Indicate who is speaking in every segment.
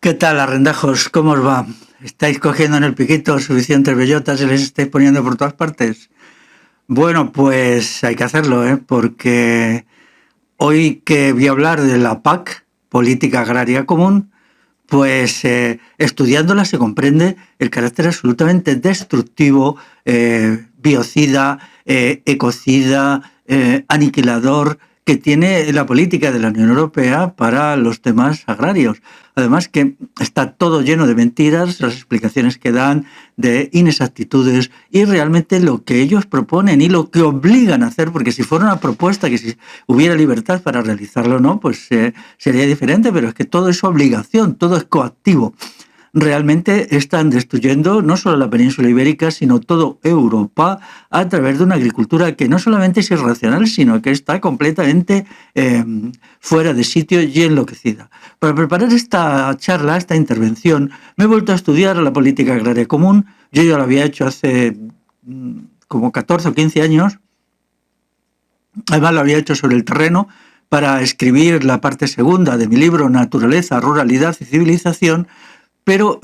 Speaker 1: ¿Qué tal, arrendajos? ¿Cómo os va? ¿Estáis cogiendo en el piquito suficientes bellotas y les estáis poniendo por todas partes? Bueno, pues hay que hacerlo, ¿eh? Porque hoy que voy a hablar de la PAC, Política Agraria Común, pues estudiándola se comprende el carácter absolutamente destructivo, biocida, ecocida, aniquilador que tiene la política de la Unión Europea para los temas agrarios. Además que está todo lleno de mentiras, las explicaciones que dan, de inexactitudes y realmente lo que ellos proponen y lo que obligan a hacer, porque si fuera una propuesta que si hubiera libertad para realizarlo, ¿no? Pues sería diferente, pero es que todo es obligación, todo es coactivo. Realmente están destruyendo no solo la península ibérica, sino toda Europa a través de una agricultura que no solamente es irracional, sino que está completamente fuera de sitio y enloquecida. Para preparar esta charla, esta intervención, me he vuelto a estudiar la política agraria común. Yo ya lo había hecho hace como 14 o 15 años. Además lo había hecho sobre el terreno para escribir la parte segunda de mi libro Naturaleza, Ruralidad y Civilización. Pero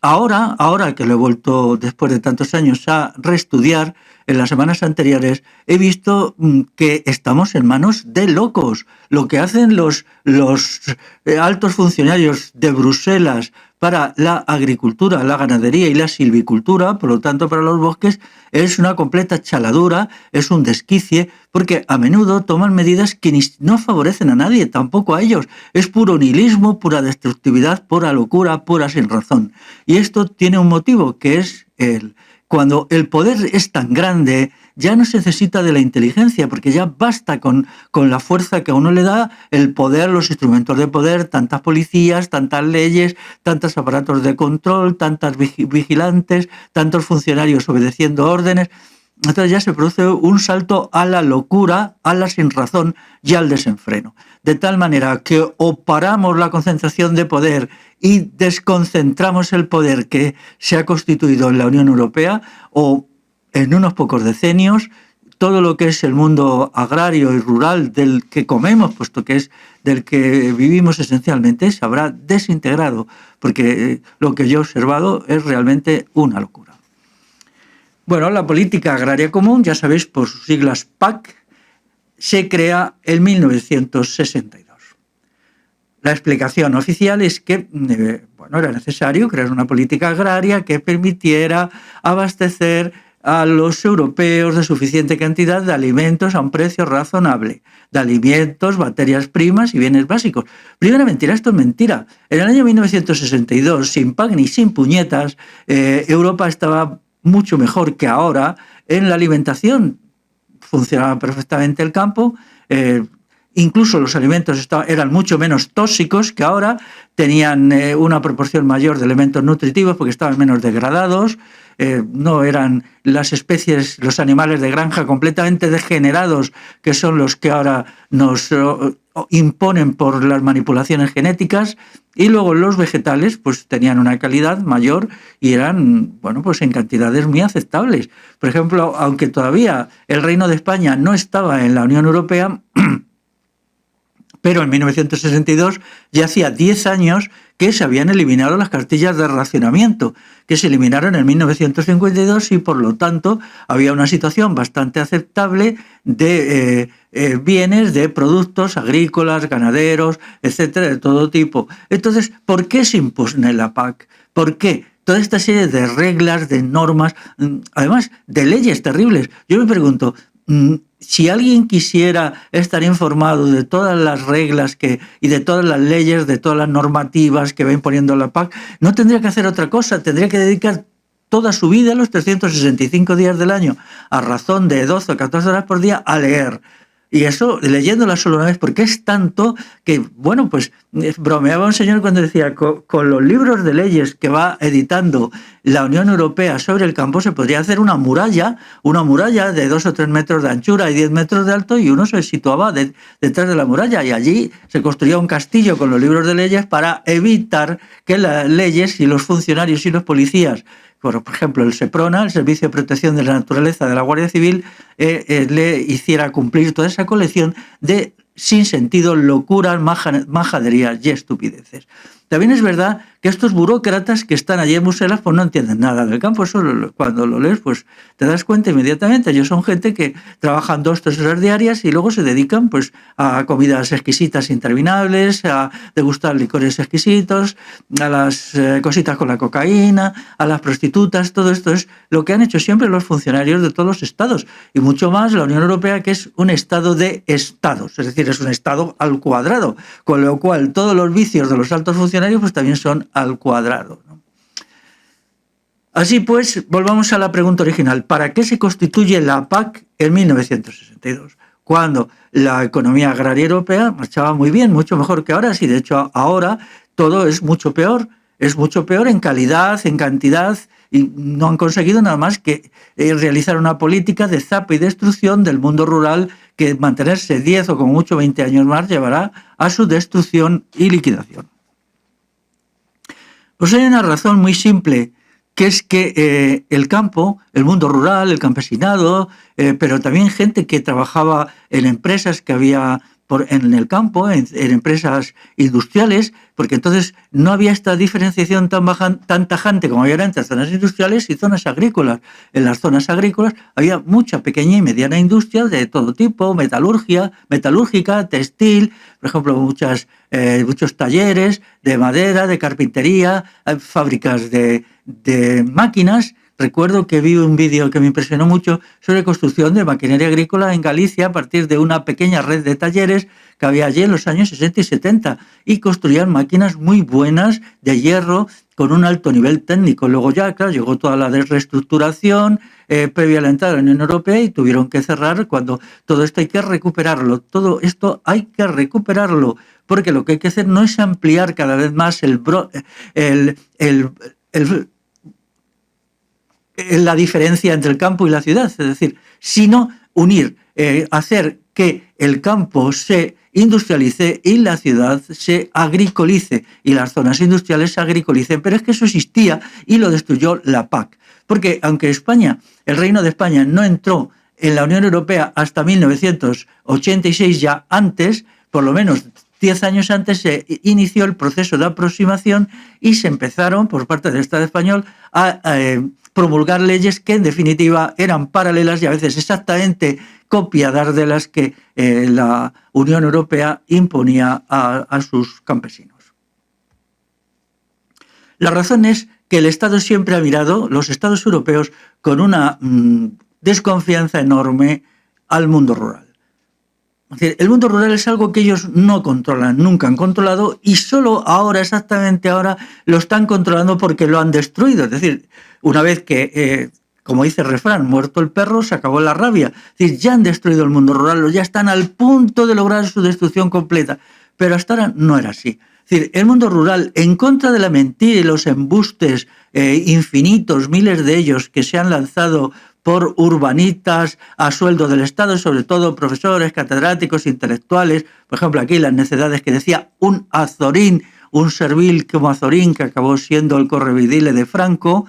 Speaker 1: ahora que lo he vuelto después de tantos años a reestudiar, en las semanas anteriores he visto que estamos en manos de locos. Lo que hacen los altos funcionarios de Bruselas para la agricultura, la ganadería y la silvicultura, por lo tanto para los bosques, es una completa chaladura, es un desquicie, porque a menudo toman medidas que no favorecen a nadie, tampoco a ellos. Es puro nihilismo, pura destructividad, pura locura, pura sin razón. Y esto tiene un motivo, que es cuando el poder es tan grande, ya no se necesita de la inteligencia, porque ya basta con la fuerza que a uno le da el poder, los instrumentos de poder, tantas policías, tantas leyes, tantos aparatos de control, tantas vigilantes, tantos funcionarios obedeciendo órdenes. Entonces ya se produce un salto a la locura, a la sinrazón y al desenfreno. De tal manera que o paramos la concentración de poder y desconcentramos el poder que se ha constituido en la Unión Europea, o en unos pocos decenios todo lo que es el mundo agrario y rural del que comemos, puesto que es del que vivimos esencialmente, se habrá desintegrado, porque lo que yo he observado es realmente una locura. Bueno, la Política Agraria Común, ya sabéis por sus siglas PAC, se crea en 1962. La explicación oficial es que era necesario crear una política agraria que permitiera abastecer a los europeos de suficiente cantidad de alimentos a un precio razonable, de alimentos, materias primas y bienes básicos. Primera mentira, esto es mentira. En el año 1962, sin PAC ni sin puñetas, Europa estaba mucho mejor que ahora en la alimentación. Funcionaba perfectamente el campo, incluso los alimentos eran mucho menos tóxicos que ahora, tenían una proporción mayor de elementos nutritivos porque estaban menos degradados, no eran las especies, los animales de granja completamente degenerados, que son los que ahora nos imponen por las manipulaciones genéticas, y luego los vegetales pues tenían una calidad mayor y eran, pues en cantidades muy aceptables. Por ejemplo, aunque todavía el Reino de España no estaba en la Unión Europea, pero en 1962 ya hacía 10 años que se habían eliminado las cartillas de racionamiento, que se eliminaron en 1952 y por lo tanto había una situación bastante aceptable de bienes, de productos agrícolas, ganaderos, etcétera, de todo tipo. Entonces, ¿por qué se impone la PAC? ¿Por qué? Toda esta serie de reglas, de normas, además de leyes terribles. Yo me pregunto, si alguien quisiera estar informado de todas las reglas y de todas las leyes, de todas las normativas que va imponiendo la PAC, no tendría que hacer otra cosa, tendría que dedicar toda su vida, los 365 días del año, a razón de 12 o 14 horas por día, a leer. Y eso, leyéndola solo una vez, porque es tanto que, bromeaba un señor cuando decía, con los libros de leyes que va editando la Unión Europea sobre el campo se podría hacer una muralla de 2 o 3 metros de anchura y 10 metros de alto, y uno se situaba detrás de la muralla, y allí se construía un castillo con los libros de leyes para evitar que las leyes y los funcionarios y los policías, por ejemplo, el SEPRONA, el Servicio de Protección de la Naturaleza de la Guardia Civil, le hiciera cumplir toda esa colección de sin sentido, locuras, majaderías y estupideces. También es verdad que estos burócratas que están allí en Bruselas pues no entienden nada del campo. Eso cuando lo lees pues te das cuenta inmediatamente. Ellos son gente que trabajan 2-3 horas diarias y luego se dedican pues a comidas exquisitas interminables, a degustar licores exquisitos, a las cositas con la cocaína, a las prostitutas. Todo esto es lo que han hecho siempre los funcionarios de todos los estados y mucho más la Unión Europea, que es un estado de estados, es decir, es un estado al cuadrado, con lo cual todos los vicios de los altos funcionarios pues también son al cuadrado, ¿no? Así pues, volvamos a la pregunta original. ¿Para qué se constituye la PAC en 1962? Cuando la economía agraria europea marchaba muy bien, mucho mejor que ahora. Sí, de hecho, ahora todo es mucho peor en calidad, en cantidad, y no han conseguido nada más que realizar una política de zapa y destrucción del mundo rural que mantenerse 10 o como mucho 20 años más llevará a su destrucción y liquidación. Pues hay una razón muy simple, que es que el campo, el mundo rural, el campesinado, pero también gente que trabajaba en empresas que había en el campo, en empresas industriales, porque entonces no había esta diferenciación tan tajante como había entre zonas industriales y zonas agrícolas. En las zonas agrícolas había mucha pequeña y mediana industria de todo tipo, metalúrgica, textil, por ejemplo, muchos talleres de madera, de carpintería, fábricas de máquinas. Recuerdo que vi un vídeo que me impresionó mucho sobre construcción de maquinaria agrícola en Galicia a partir de una pequeña red de talleres que había allí en los años 60 y 70 y construían máquinas muy buenas de hierro con un alto nivel técnico. Luego ya, claro, llegó toda la reestructuración previa a la entrada de la Unión Europea y tuvieron que cerrar cuando todo esto hay que recuperarlo. Todo esto hay que recuperarlo porque lo que hay que hacer no es ampliar cada vez más la diferencia entre el campo y la ciudad, es decir, sino unir, hacer que el campo se industrialice y la ciudad se agricolice y las zonas industriales se agricolicen. Pero es que eso existía y lo destruyó la PAC. Porque aunque España, el Reino de España, no entró en la Unión Europea hasta 1986, ya antes, por lo menos 10 años antes, se inició el proceso de aproximación y se empezaron, por parte del Estado español, a promulgar leyes que en definitiva eran paralelas y a veces exactamente copiadas de las que la Unión Europea imponía a sus campesinos. La razón es que el Estado siempre ha mirado, los Estados europeos, con una desconfianza enorme al mundo rural. Es decir, el mundo rural es algo que ellos no controlan, nunca han controlado y solo ahora, exactamente ahora, lo están controlando porque lo han destruido. Es decir, una vez que, como dice el refrán, muerto el perro, se acabó la rabia. Es decir, ya han destruido el mundo rural, ya están al punto de lograr su destrucción completa. Pero hasta ahora no era así. Es decir, el mundo rural, en contra de la mentira y los embustes infinitos, miles de ellos que se han lanzado por urbanitas a sueldo del Estado, sobre todo profesores, catedráticos, intelectuales. Por ejemplo, aquí las necedades que decía un Azorín, un servil como Azorín, que acabó siendo el correveidile de Franco.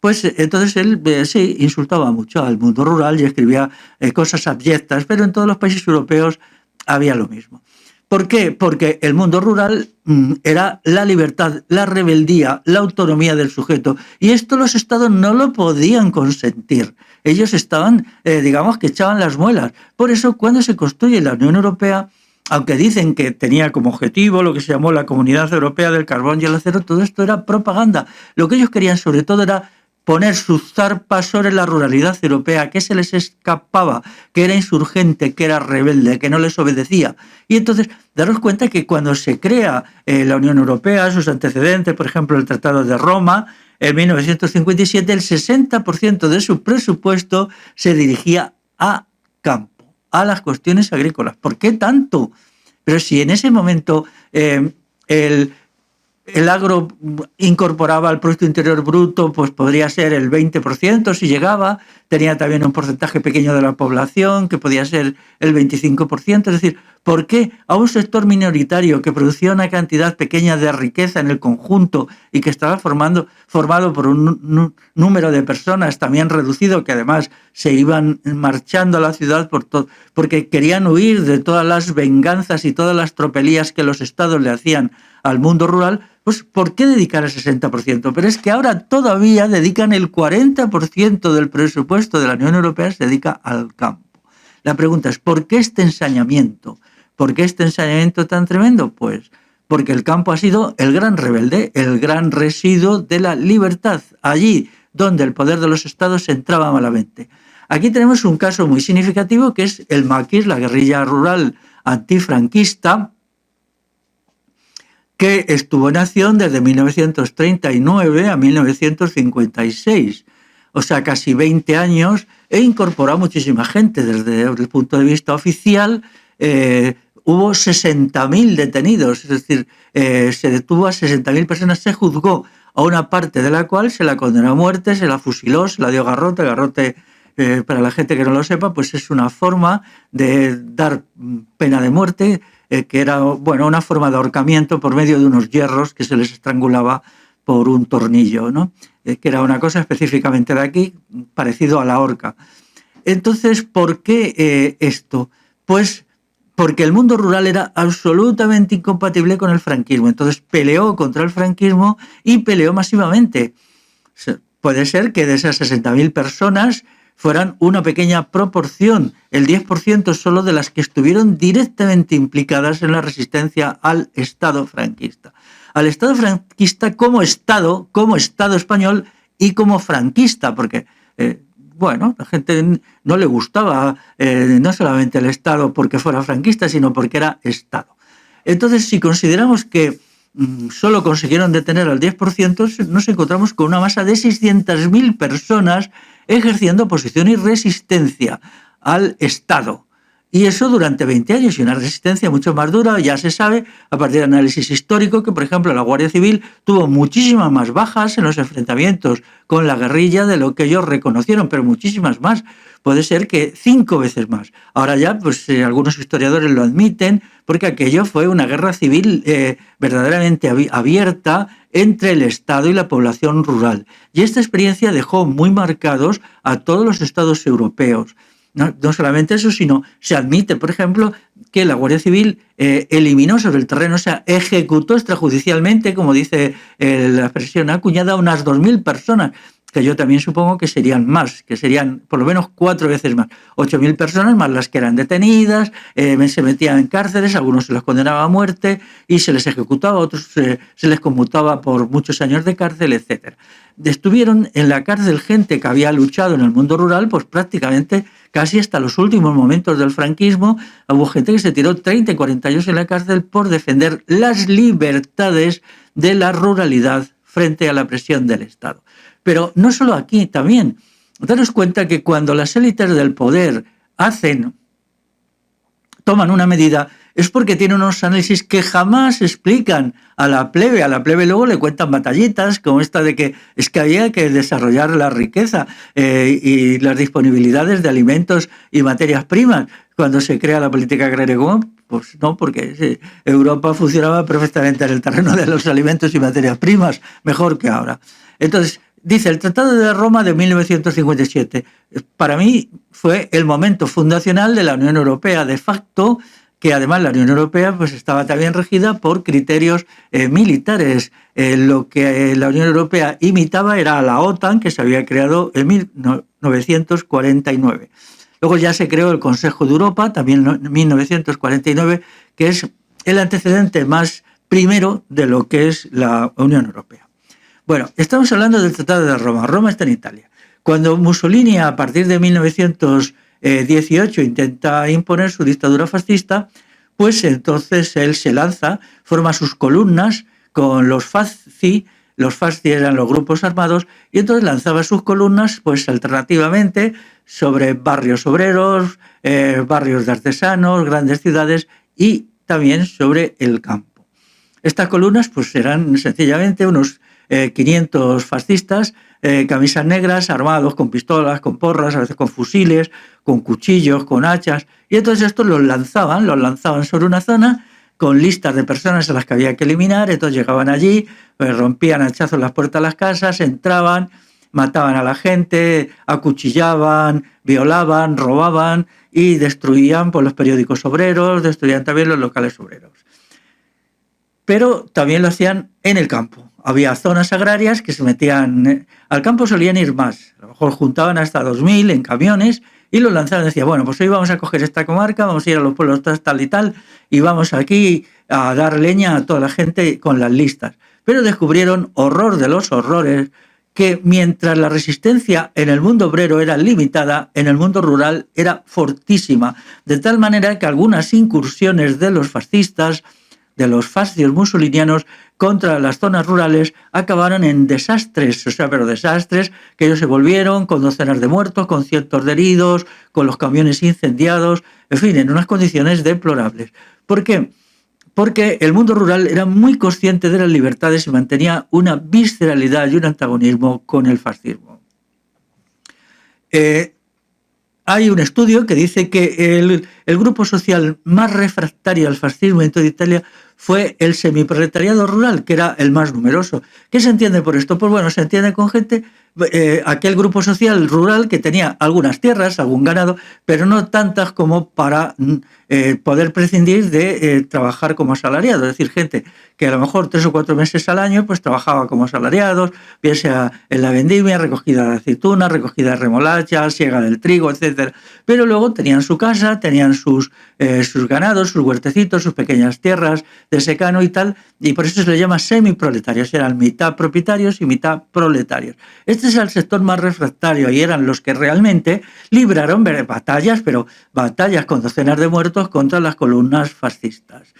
Speaker 1: Pues entonces él sí insultaba mucho al mundo rural y escribía cosas abyectas, pero en todos los países europeos había lo mismo. ¿Por qué? Porque el mundo rural era la libertad, la rebeldía, la autonomía del sujeto. Y esto los estados no lo podían consentir. Ellos estaban, digamos, que echaban las muelas. Por eso, cuando se construye la Unión Europea, aunque dicen que tenía como objetivo lo que se llamó la Comunidad Europea del Carbón y el Acero, todo esto era propaganda. Lo que ellos querían, sobre todo, era poner su zarpa sobre la ruralidad europea, que se les escapaba, que era insurgente, que era rebelde, que no les obedecía. Y entonces, daros cuenta que cuando se crea la Unión Europea, sus antecedentes, por ejemplo, el Tratado de Roma, en 1957, el 60% de su presupuesto se dirigía a campo, a las cuestiones agrícolas. ¿Por qué tanto? Pero si en ese momento el agro incorporaba al Producto Interior Bruto, pues podría ser el 20% si llegaba, tenía también un porcentaje pequeño de la población, que podía ser el 25%, es decir, ¿por qué a un sector minoritario que producía una cantidad pequeña de riqueza en el conjunto y que estaba formado por un número de personas también reducido, que además se iban marchando a la ciudad porque querían huir de todas las venganzas y todas las tropelías que los estados le hacían al mundo rural, pues ¿por qué dedicar el 60%? Pero es que ahora todavía dedican el 40% del presupuesto de la Unión Europea se dedica al campo. La pregunta es, ¿por qué este ensañamiento? ¿Por qué este ensañamiento tan tremendo? Pues porque el campo ha sido el gran rebelde, el gran residuo de la libertad, allí donde el poder de los estados entraba malamente. Aquí tenemos un caso muy significativo que es el maquis, la guerrilla rural antifranquista, que estuvo en acción desde 1939 a 1956, o sea, casi 20 años, e incorporó a muchísima gente. Desde el punto de vista oficial, hubo 60.000 detenidos, es decir, se detuvo a 60.000 personas, se juzgó a una parte de la cual se la condenó a muerte, se la fusiló, se la dio garrote. Garrote, para la gente que no lo sepa, pues es una forma de dar pena de muerte, que era, bueno, una forma de ahorcamiento por medio de unos hierros que se les estrangulaba por un tornillo, ¿no? Que era una cosa específicamente de aquí, parecido a la horca. Entonces, ¿por qué esto? Pues porque el mundo rural era absolutamente incompatible con el franquismo. Entonces peleó contra el franquismo y peleó masivamente. Puede ser que de esas 60.000 personas fueran una pequeña proporción, el 10% solo, de las que estuvieron directamente implicadas en la resistencia al Estado franquista. Al Estado franquista como Estado español y como franquista, porque, bueno, la gente no le gustaba no solamente el Estado porque fuera franquista, sino porque era Estado. Entonces, si consideramos que solo consiguieron detener al 10%, nos encontramos con una masa de 600.000 personas ejerciendo oposición y resistencia al Estado. Y eso durante 20 años, y una resistencia mucho más dura, ya se sabe, a partir de análisis histórico, que por ejemplo la Guardia Civil tuvo muchísimas más bajas en los enfrentamientos con la guerrilla de lo que ellos reconocieron, pero muchísimas más. Puede ser que 5 veces más. Ahora ya, pues algunos historiadores lo admiten, porque aquello fue una guerra civil verdaderamente abierta entre el Estado y la población rural. Y esta experiencia dejó muy marcados a todos los estados europeos. No solamente eso, sino se admite, por ejemplo, que la Guardia Civil eliminó sobre el terreno, o sea, ejecutó extrajudicialmente, como dice la expresión acuñada, unas 2.000 personas, que yo también supongo que serían más, que serían por lo menos 4 veces más. 8.000 personas más las que eran detenidas, se metían en cárceles, algunos se les condenaba a muerte y se les ejecutaba, otros se les conmutaba por muchos años de cárcel, etc. Estuvieron en la cárcel gente que había luchado en el mundo rural, pues prácticamente casi hasta los últimos momentos del franquismo. Hubo gente que se tiró 30 y 40 años en la cárcel por defender las libertades de la ruralidad frente a la presión del Estado. Pero no solo aquí, también. Daros cuenta que cuando las élites del poder toman una medida, es porque tienen unos análisis que jamás explican a la plebe. A la plebe luego le cuentan batallitas como esta de que es que había que desarrollar la riqueza y las disponibilidades de alimentos y materias primas cuando se crea la política agraria común. Pues no, porque Europa funcionaba perfectamente en el terreno de los alimentos y materias primas, mejor que ahora. Entonces, dice, el Tratado de Roma de 1957, para mí fue el momento fundacional de la Unión Europea, de facto, que además la Unión Europea pues estaba también regida por criterios militares. Lo que la Unión Europea imitaba era a la OTAN, que se había creado en 1949. Luego ya se creó el Consejo de Europa, también en 1949, que es el antecedente más primero de lo que es la Unión Europea. Bueno, estamos hablando del Tratado de Roma. Roma está en Italia. Cuando Mussolini, a partir de 1918, intenta imponer su dictadura fascista, pues entonces él se lanza, forma sus columnas con los fasci. Los fasci eran los grupos armados, y entonces lanzaba sus columnas pues alternativamente sobre barrios obreros, barrios de artesanos, grandes ciudades y también sobre el campo. Estas columnas pues eran sencillamente unos 500 fascistas, camisas negras, armados con pistolas, con porras, a veces con fusiles, con cuchillos, con hachas, y entonces estos los lanzaban sobre una zona con listas de personas a las que había que eliminar. Entonces llegaban allí, rompían a hachazos las puertas de las casas, entraban, mataban a la gente, acuchillaban, violaban, robaban y destruían pues, los periódicos obreros, destruían también los locales obreros. Pero también lo hacían en el campo. Había zonas agrarias que se metían... Al campo solían ir más. A lo mejor juntaban hasta 2000 en camiones y los lanzaban. Decían, bueno, pues hoy vamos a coger esta comarca, vamos a ir a los pueblos tal y tal, y vamos aquí a dar leña a toda la gente con las listas. Pero descubrieron, horror de los horrores, que mientras la resistencia en el mundo obrero era limitada, en el mundo rural era fortísima. De tal manera que algunas incursiones de los fascistas, de los fascios musolinianos contra las zonas rurales acabaron en desastres, pero desastres que ellos se volvieron con docenas de muertos, con cientos de heridos, con los camiones incendiados, en fin, en unas condiciones deplorables. ¿Por qué? Porque el mundo rural era muy consciente de las libertades y mantenía una visceralidad y un antagonismo con el fascismo. Hay un estudio que dice que el grupo social más refractario al fascismo en toda Italia fue el semiproletariado rural, que era el más numeroso. ¿Qué se entiende por esto? Pues bueno, se entiende con gente, aquel grupo social rural que tenía algunas tierras, algún ganado, pero no tantas como para poder prescindir de trabajar como asalariado. Es decir, gente que a lo mejor 3 o 4 meses al año pues trabajaba como asalariados, bien sea en la vendimia, recogida de aceitunas, recogida de remolacha, siega del trigo, etc. Pero luego tenían su casa, tenían sus ganados, sus huertecitos, sus pequeñas tierras de secano y tal, y por eso se le llama semiproletarios, eran mitad propietarios y mitad proletarios. Este es el sector más refractario y eran los que realmente libraron batallas, pero batallas con docenas de muertos contra las columnas fascistas.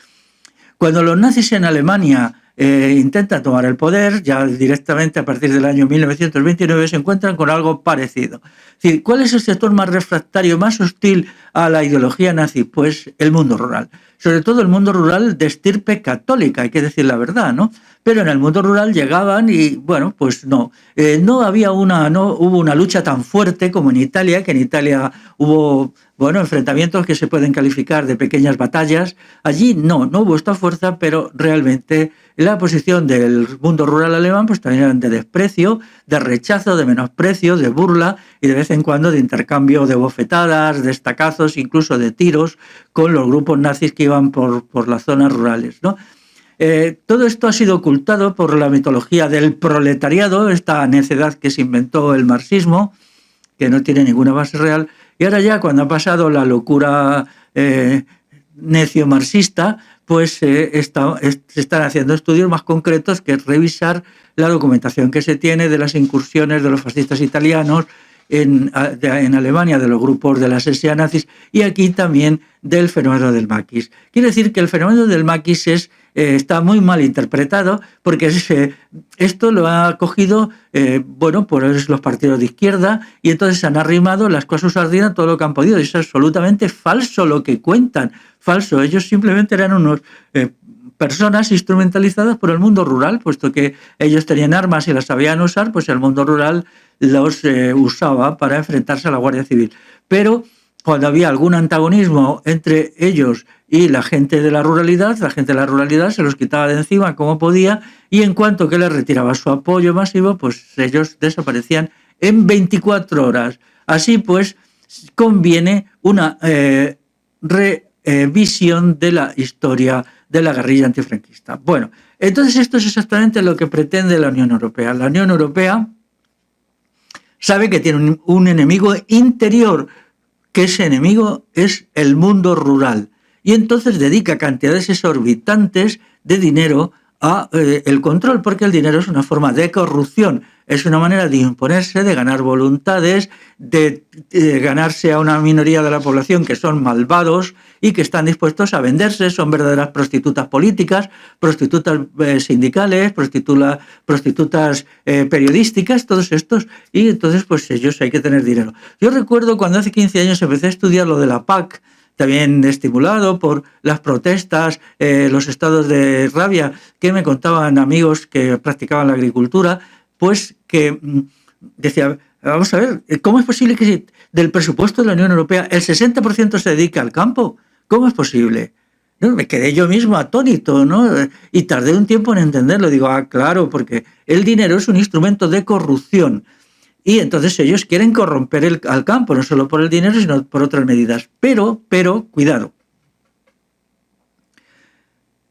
Speaker 1: Cuando los nazis en Alemania intentan tomar el poder, ya directamente a partir del año 1929 se encuentran con algo parecido. Es decir, ¿cuál es el sector más refractario, más hostil a la ideología nazi? Pues el mundo rural. Sobre todo el mundo rural de estirpe católica, hay que decir la verdad, ¿no? Pero en el mundo rural llegaban y, bueno, pues no. No hubo una lucha tan fuerte como en Italia, que en Italia hubo, bueno, enfrentamientos que se pueden calificar de pequeñas batallas. Allí no hubo esta fuerza, pero realmente la posición del mundo rural alemán pues también eran de desprecio, de rechazo, de menosprecio, de burla y de vez en cuando de intercambio de bofetadas, de estacazos, incluso de tiros con los grupos nazis que iban por las zonas rurales, ¿no? Todo esto ha sido ocultado por la mitología del proletariado, esta necedad que se inventó el marxismo, que no tiene ninguna base real, y ahora ya cuando ha pasado la locura necio marxista, pues se están haciendo estudios más concretos, que es revisar la documentación que se tiene de las incursiones de los fascistas italianos en Alemania, de los grupos de las SA nazis, y aquí también del fenómeno del maquis. Quiere decir que el fenómeno del maquis está muy mal interpretado, porque esto lo ha cogido pues los partidos de izquierda, y entonces han arrimado las cosas sardinas todo lo que han podido. Y es absolutamente falso lo que cuentan, falso. Ellos simplemente eran unos personas instrumentalizadas por el mundo rural, puesto que ellos tenían armas y las sabían usar, pues el mundo rural los usaba para enfrentarse a la Guardia Civil. Pero cuando había algún antagonismo entre ellos y la gente de la ruralidad se los quitaba de encima como podía, y en cuanto que les retiraba su apoyo masivo, pues ellos desaparecían en 24 horas. Así pues, conviene una revisión de la historia de la guerrilla antifranquista. Bueno, entonces esto es exactamente lo que pretende la Unión Europea. La Unión Europea sabe que tiene un enemigo interior, que ese enemigo es el mundo rural, y entonces dedica cantidades exorbitantes de dinero a el control, porque el dinero es una forma de corrupción, es una manera de imponerse, de ganar voluntades, de ganarse a una minoría de la población que son malvados y que están dispuestos a venderse, son verdaderas prostitutas políticas, prostitutas sindicales, prostitutas periodísticas, todos estos, y entonces pues ellos hay que tener dinero. Yo recuerdo cuando hace 15 años empecé a estudiar lo de la PAC, también estimulado por las protestas, los estados de rabia que me contaban amigos que practicaban la agricultura, pues que decía, vamos a ver, ¿cómo es posible que del presupuesto de la Unión Europea el 60% se dedica al campo? ¿Cómo es posible? No, me quedé yo mismo atónito, ¿no? Y tardé un tiempo en entenderlo. Digo, claro, porque el dinero es un instrumento de corrupción. Y entonces ellos quieren corromper al campo, no solo por el dinero, sino por otras medidas. Pero, cuidado.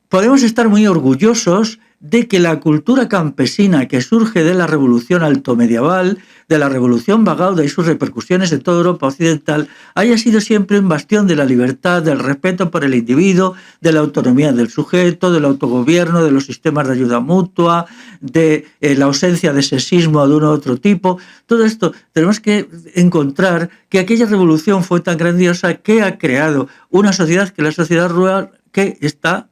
Speaker 1: Podemos estar muy orgullosos de que la cultura campesina que surge de la revolución altomedieval, de la revolución Bagauda y sus repercusiones en toda Europa occidental, haya sido siempre un bastión de la libertad, del respeto por el individuo, de la autonomía del sujeto, del autogobierno, de los sistemas de ayuda mutua, de la ausencia de sexismo de uno u otro tipo. Todo esto tenemos que encontrar que aquella revolución fue tan grandiosa que ha creado una sociedad, que la sociedad rural, que está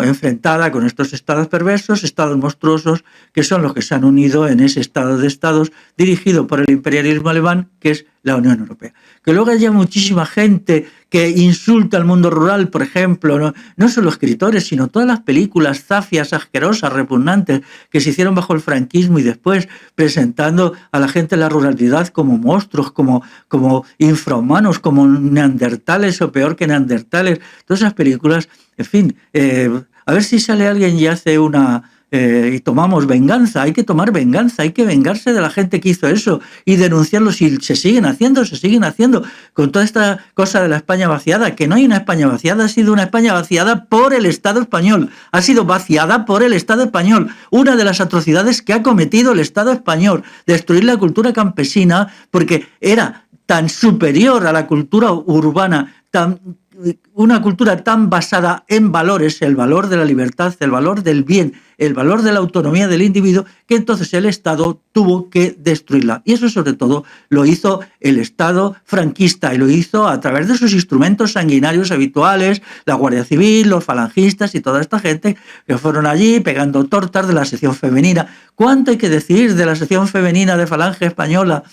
Speaker 1: enfrentada con estos estados perversos, estados monstruosos, que son los que se han unido en ese estado de estados dirigido por el imperialismo alemán, que es la Unión Europea. Que luego haya muchísima gente que insulta al mundo rural, por ejemplo, no solo escritores, sino todas las películas zafias, asquerosas, repugnantes, que se hicieron bajo el franquismo y después presentando a la gente de la ruralidad como monstruos, como infrahumanos, como neandertales o peor que neandertales. Todas esas películas, en fin, a ver si sale alguien y hace y tomamos venganza. Hay que tomar venganza, hay que vengarse de la gente que hizo eso y denunciarlo. Si se siguen haciendo con toda esta cosa de la España vaciada, que no hay una España vaciada, ha sido una España vaciada por el Estado español, ha sido vaciada por el Estado español. Una de las atrocidades que ha cometido el Estado español, destruir la cultura campesina, porque era tan superior a la cultura urbana, una cultura tan basada en valores, el valor de la libertad, el valor del bien, el valor de la autonomía del individuo, que entonces el Estado tuvo que destruirla. Y eso sobre todo lo hizo el Estado franquista, y lo hizo a través de sus instrumentos sanguinarios habituales, la Guardia Civil, los falangistas y toda esta gente que fueron allí pegando tortas de la sección femenina. ¿Cuánto hay que decir de la sección femenina de Falange Española?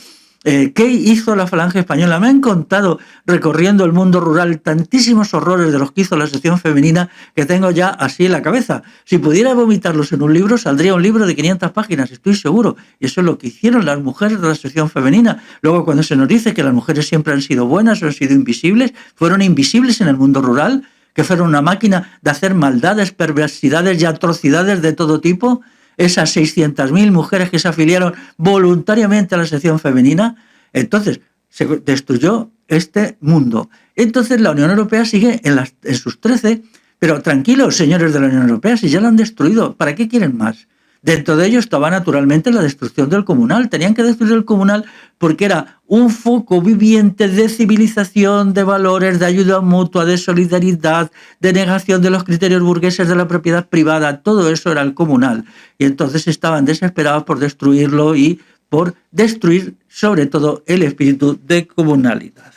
Speaker 1: ¿Qué hizo la Falange Española? Me han contado, recorriendo el mundo rural, tantísimos horrores de los que hizo la sección femenina que tengo ya así en la cabeza. Si pudiera vomitarlos en un libro, saldría un libro de 500 páginas, estoy seguro. Y eso es lo que hicieron las mujeres de la sección femenina. Luego, cuando se nos dice que las mujeres siempre han sido buenas o han sido invisibles, fueron invisibles en el mundo rural, que fueron una máquina de hacer maldades, perversidades y atrocidades de todo tipo. Esas 600.000 mujeres que se afiliaron voluntariamente a la sección femenina, entonces se destruyó este mundo. Entonces la Unión Europea sigue en sus 13, pero tranquilos, señores de la Unión Europea, si ya lo han destruido, ¿para qué quieren más? Dentro de ello estaba naturalmente la destrucción del comunal. Tenían que destruir el comunal porque era un foco viviente de civilización, de valores, de ayuda mutua, de solidaridad, de negación de los criterios burgueses de la propiedad privada. Todo eso era el comunal. Y entonces estaban desesperados por destruirlo y por destruir sobre todo el espíritu de comunalidad.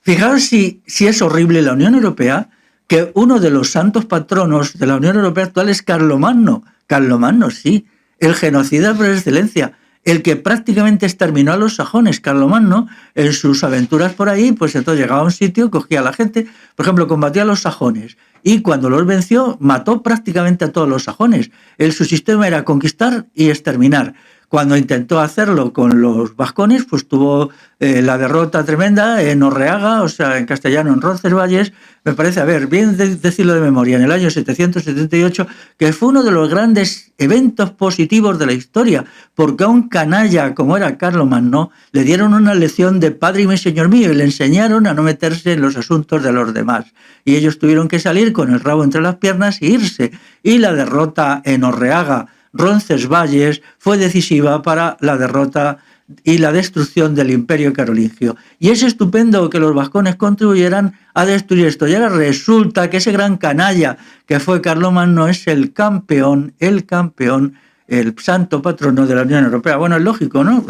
Speaker 1: Fijaos si es horrible la Unión Europea, que uno de los santos patronos de la Unión Europea actual es Carlomagno. Carlomagno, sí, el genocida por excelencia, el que prácticamente exterminó a los sajones. Carlomagno, en sus aventuras por ahí, pues entonces llegaba a un sitio, cogía a la gente, por ejemplo, combatió a los sajones, y cuando los venció, mató prácticamente a todos los sajones. Su sistema era conquistar y exterminar. Cuando intentó hacerlo con los vascones, pues tuvo la derrota tremenda en Orreaga, o sea, en castellano, en Roncesvalles, me parece, bien decirlo de memoria, en el año 778, que fue uno de los grandes eventos positivos de la historia, porque a un canalla como era Carlomagno le dieron una lección de padre y señor mío y le enseñaron a no meterse en los asuntos de los demás. Y ellos tuvieron que salir con el rabo entre las piernas e irse. Y la derrota en Orreaga, Roncesvalles, fue decisiva para la derrota y la destrucción del imperio carolingio. Y es estupendo que los vascones contribuyeran a destruir esto. Y ahora resulta que ese gran canalla que fue Carlomagno es el campeón, el santo patrono de la Unión Europea. Bueno, es lógico, ¿no?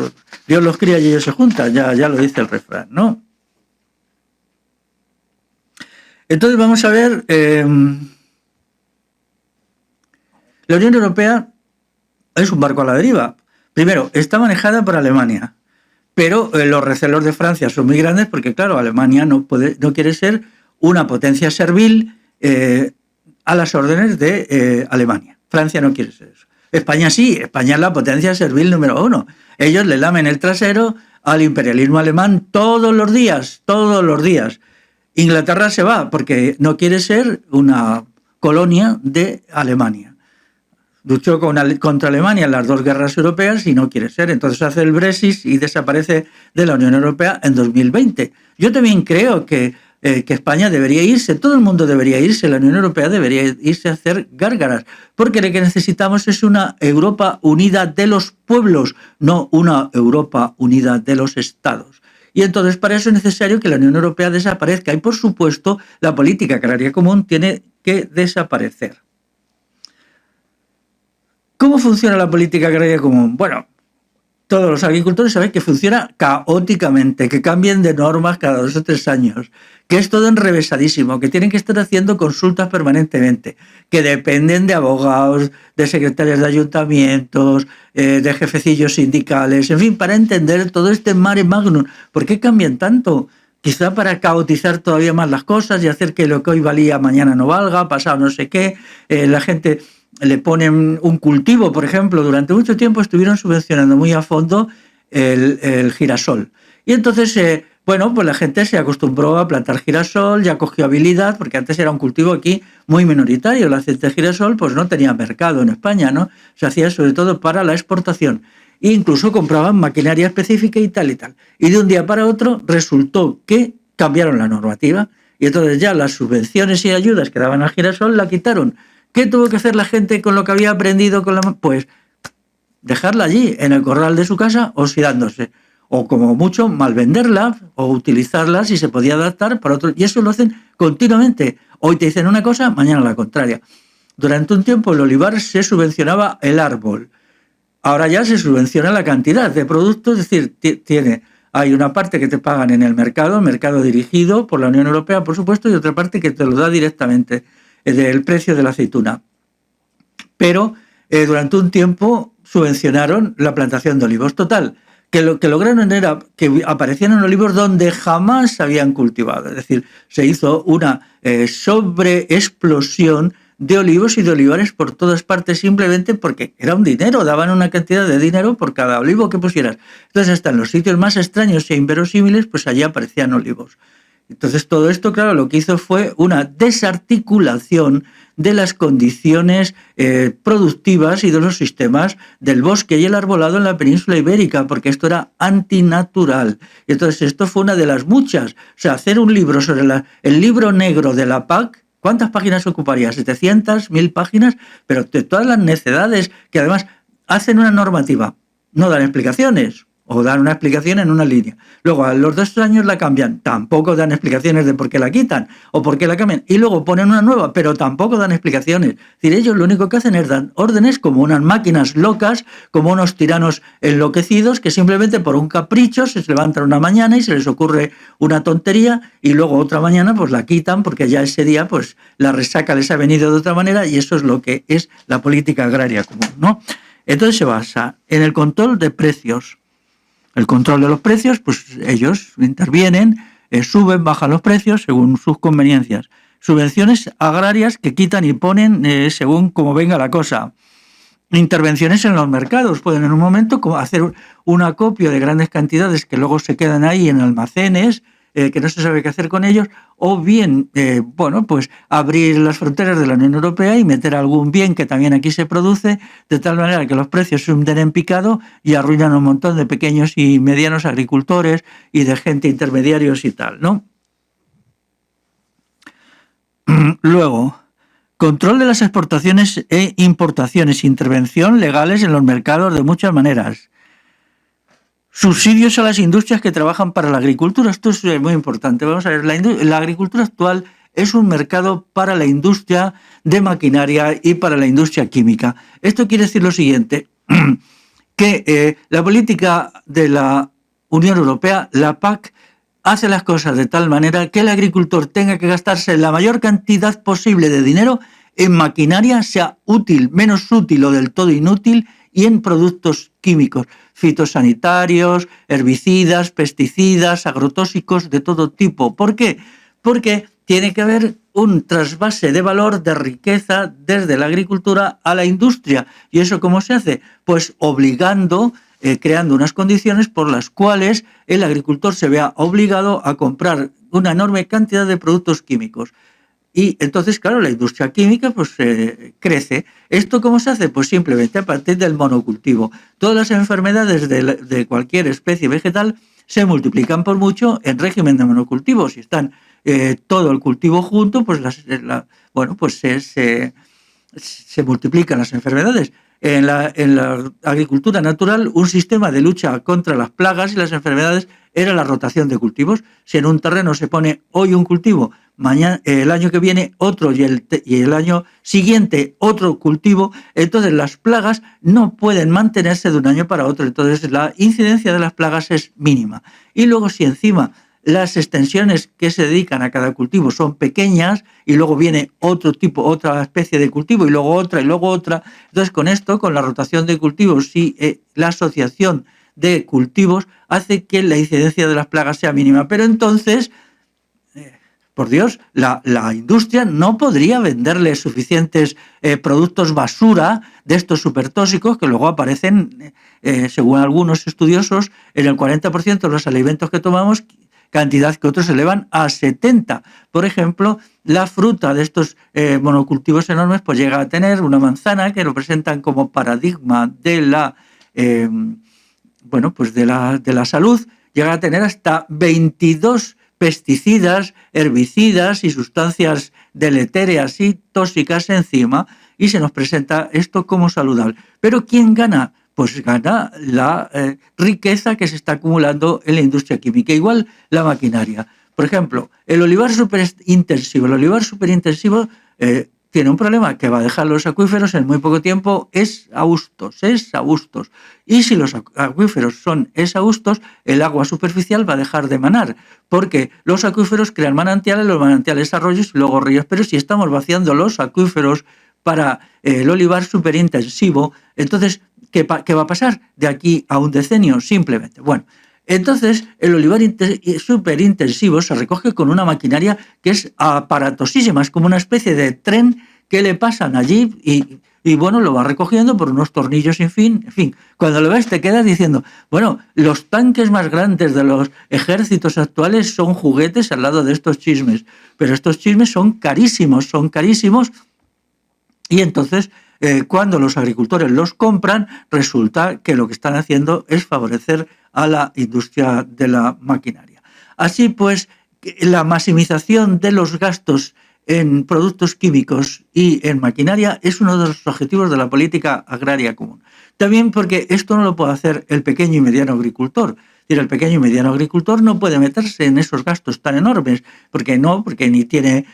Speaker 1: Dios los cría y ellos se juntan, ya lo dice el refrán, ¿no? Entonces vamos a ver, la Unión Europea es un barco a la deriva. Primero, está manejada por Alemania, pero los recelos de Francia son muy grandes porque, claro, Alemania no quiere ser una potencia servil a las órdenes de Alemania. Francia no quiere ser eso. España sí, España es la potencia servil número 1. Ellos le lamen el trasero al imperialismo alemán todos los días, todos los días. Inglaterra se va porque no quiere ser una colonia de Alemania. Luchó contra Alemania en las 2 guerras europeas y no quiere ser. Entonces hace el Brexit y desaparece de la Unión Europea en 2020. Yo también creo que España debería irse, todo el mundo debería irse, la Unión Europea debería irse a hacer gárgaras, porque lo que necesitamos es una Europa unida de los pueblos, no una Europa unida de los estados. Y entonces para eso es necesario que la Unión Europea desaparezca y, por supuesto, la política agraria común tiene que desaparecer. ¿Cómo funciona la política agraria común? Bueno, todos los agricultores saben que funciona caóticamente, que cambien de normas cada 2 o 3 años, que es todo enrevesadísimo, que tienen que estar haciendo consultas permanentemente, que dependen de abogados, de secretarios de ayuntamientos, de jefecillos sindicales, en fin, para entender todo este mare magnum. ¿Por qué cambian tanto? Quizá para caotizar todavía más las cosas y hacer que lo que hoy valía mañana no valga, pasado no sé qué, la gente le ponen un cultivo, por ejemplo, durante mucho tiempo estuvieron subvencionando muy a fondo el girasol. Y entonces, bueno, pues la gente se acostumbró a plantar girasol, ya cogió habilidad, porque antes era un cultivo aquí muy minoritario. El aceite de girasol pues no tenía mercado en España, ¿no? Se hacía sobre todo para la exportación. E incluso compraban maquinaria específica y tal y tal. Y de un día para otro resultó que cambiaron la normativa y entonces ya las subvenciones y ayudas que daban al girasol la quitaron. ¿Qué tuvo que hacer la gente con lo que había aprendido? Pues dejarla allí, en el corral de su casa, oxidándose. O como mucho, malvenderla o utilizarla si se podía adaptar para otro. Y eso lo hacen continuamente. Hoy te dicen una cosa, mañana la contraria. Durante un tiempo el olivar se subvencionaba el árbol. Ahora ya se subvenciona la cantidad de productos, es decir, hay una parte que te pagan en el mercado dirigido por la Unión Europea, por supuesto, y otra parte que te lo da directamente del precio de la aceituna. Pero durante un tiempo subvencionaron la plantación de olivos. Total, que lo que lograron era que aparecieran olivos donde jamás se habían cultivado. Es decir, se hizo una sobreexplosión de olivos y de olivares por todas partes simplemente porque era un dinero, daban una cantidad de dinero por cada olivo que pusieras. Entonces hasta en los sitios más extraños e inverosímiles, pues allí aparecían olivos. Entonces todo esto, claro, lo que hizo fue una desarticulación de las condiciones productivas y de los sistemas del bosque y el arbolado en la península ibérica, porque esto era antinatural. Y entonces esto fue una de las muchas. O sea, hacer un libro sobre el libro negro de la PAC, ¿cuántas páginas ocuparía? 700, 1000 páginas, pero de todas las necedades que además hacen una normativa, no dan explicaciones. O dan una explicación en una línea. Luego, a los 2 años la cambian. Tampoco dan explicaciones de por qué la quitan o por qué la cambian. Y luego ponen una nueva, pero tampoco dan explicaciones. Es decir, ellos lo único que hacen es dar órdenes como unas máquinas locas, como unos tiranos enloquecidos que simplemente por un capricho se levantan una mañana y se les ocurre una tontería y luego otra mañana pues la quitan porque ya ese día pues la resaca les ha venido de otra manera y eso es lo que es la política agraria común, ¿no? Entonces se basa en el control de precios. El control de los precios, pues ellos intervienen, suben, bajan los precios según sus conveniencias. Subvenciones agrarias que quitan y ponen según como venga la cosa. Intervenciones en los mercados. Pueden en un momento hacer un acopio de grandes cantidades que luego se quedan ahí en almacenes, que no se sabe qué hacer con ellos, o bien, bueno, pues abrir las fronteras de la Unión Europea y meter algún bien que también aquí se produce, de tal manera que los precios se hunden en picado y arruinan un montón de pequeños y medianos agricultores y de gente intermediarios y tal, ¿no? Luego, control de las exportaciones e importaciones, intervención legales en los mercados de muchas maneras. Subsidios a las industrias que trabajan para la agricultura. Esto es muy importante. Vamos a ver, la agricultura actual es un mercado para la industria de maquinaria y para la industria química. Esto quiere decir lo siguiente, que la política de la Unión Europea, la PAC, hace las cosas de tal manera que el agricultor tenga que gastarse la mayor cantidad posible de dinero en maquinaria, sea útil, menos útil o del todo inútil, y en productos químicos, fitosanitarios, herbicidas, pesticidas, agrotóxicos de todo tipo. ¿Por qué? Porque tiene que haber un trasvase de valor, de riqueza, desde la agricultura a la industria. ¿Y eso cómo se hace? Pues obligando, creando unas condiciones por las cuales el agricultor se vea obligado a comprar una enorme cantidad de productos químicos. Y entonces, claro, la industria química pues crece. ¿Esto cómo se hace? Pues simplemente a partir del monocultivo. Todas las enfermedades de cualquier especie vegetal se multiplican por mucho en régimen de monocultivo. Si están todo el cultivo junto, pues, se multiplican las enfermedades. En la agricultura natural, un sistema de lucha contra las plagas y las enfermedades era la rotación de cultivos. Si en un terreno se pone hoy un cultivo, mañana, el año que viene otro y el año siguiente otro cultivo, entonces las plagas no pueden mantenerse de un año para otro. Entonces la incidencia de las plagas es mínima. Y luego si encima las extensiones que se dedican a cada cultivo son pequeñas y luego viene otro tipo, otra especie de cultivo y luego otra y luego otra. Entonces con esto, con la rotación de cultivos y la asociación de cultivos hace que la incidencia de las plagas sea mínima. Pero entonces, por Dios, la industria no podría venderle suficientes productos basura de estos supertóxicos que luego aparecen, según algunos estudiosos, en el 40% de los alimentos que tomamos, cantidad que otros elevan a 70%. Por ejemplo, la fruta de estos monocultivos enormes pues llega a tener una manzana que lo presentan como paradigma de la, de la salud, llega a tener hasta 22 pesticidas, herbicidas y sustancias deletéreas y tóxicas encima, y se nos presenta esto como saludable. ¿Pero quién gana? Pues gana la riqueza que se está acumulando en la industria química. Igual la maquinaria. Por ejemplo, el olivar superintensivo. El olivar superintensivo tiene un problema, que va a dejar los acuíferos en muy poco tiempo exhaustos. Y si los acuíferos son exhaustos, el agua superficial va a dejar de emanar, porque los acuíferos crean manantiales, los manantiales arroyos y luego ríos. Pero si estamos vaciando los acuíferos para el olivar superintensivo, entonces ¿qué va a pasar de aquí a un decenio? Simplemente. Bueno, entonces el olivar superintensivo se recoge con una maquinaria que es aparatosísima, es como una especie de tren que le pasan allí y bueno, lo va recogiendo por unos tornillos sin fin. En fin, cuando lo ves te quedas diciendo, bueno, los tanques más grandes de los ejércitos actuales son juguetes al lado de estos chismes, pero estos chismes son carísimos y entonces cuando los agricultores los compran, resulta que lo que están haciendo es favorecer a la industria de la maquinaria. Así pues, la maximización de los gastos en productos químicos y en maquinaria es uno de los objetivos de la política agraria común. También porque esto no lo puede hacer el pequeño y mediano agricultor. El pequeño y mediano agricultor no puede meterse en esos gastos tan enormes, porque ni tiene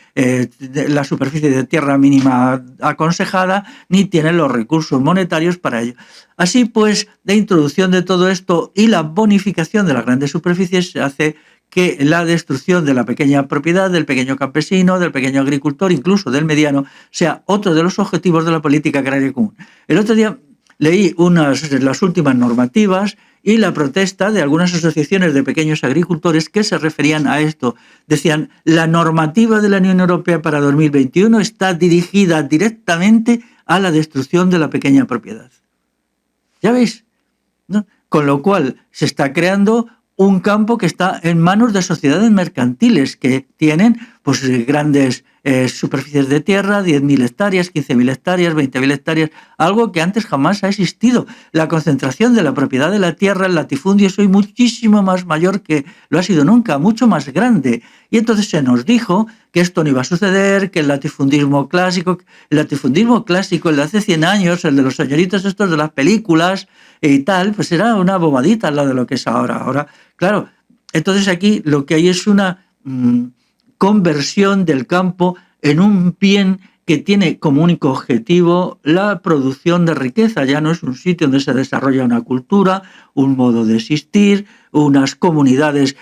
Speaker 1: la superficie de tierra mínima aconsejada, ni tiene los recursos monetarios para ello. Así pues, la introducción de todo esto y la bonificación de las grandes superficies hace que la destrucción de la pequeña propiedad, del pequeño campesino, del pequeño agricultor, incluso del mediano, sea otro de los objetivos de la política agraria común. El otro día leí las últimas normativas y la protesta de algunas asociaciones de pequeños agricultores que se referían a esto. Decían, la normativa de la Unión Europea para 2021 está dirigida directamente a la destrucción de la pequeña propiedad. ¿Ya veis? ¿No? Con lo cual se está creando un campo que está en manos de sociedades mercantiles que tienen pues grandes superficies de tierra, 10.000 hectáreas, 15.000 hectáreas, 20.000 hectáreas, algo que antes jamás ha existido. La concentración de la propiedad de la tierra, el latifundio, es hoy muchísimo más mayor que lo ha sido nunca, mucho más grande. Y entonces se nos dijo que esto no iba a suceder, que el latifundismo clásico, el de hace 100 años, el de los señoritos estos de las películas y tal, pues era una bobadita al lado de lo que es ahora. Ahora, claro, entonces aquí lo que hay es una conversión del campo en un bien que tiene como único objetivo la producción de riqueza. Ya no es un sitio donde se desarrolla una cultura, un modo de existir, unas comunidades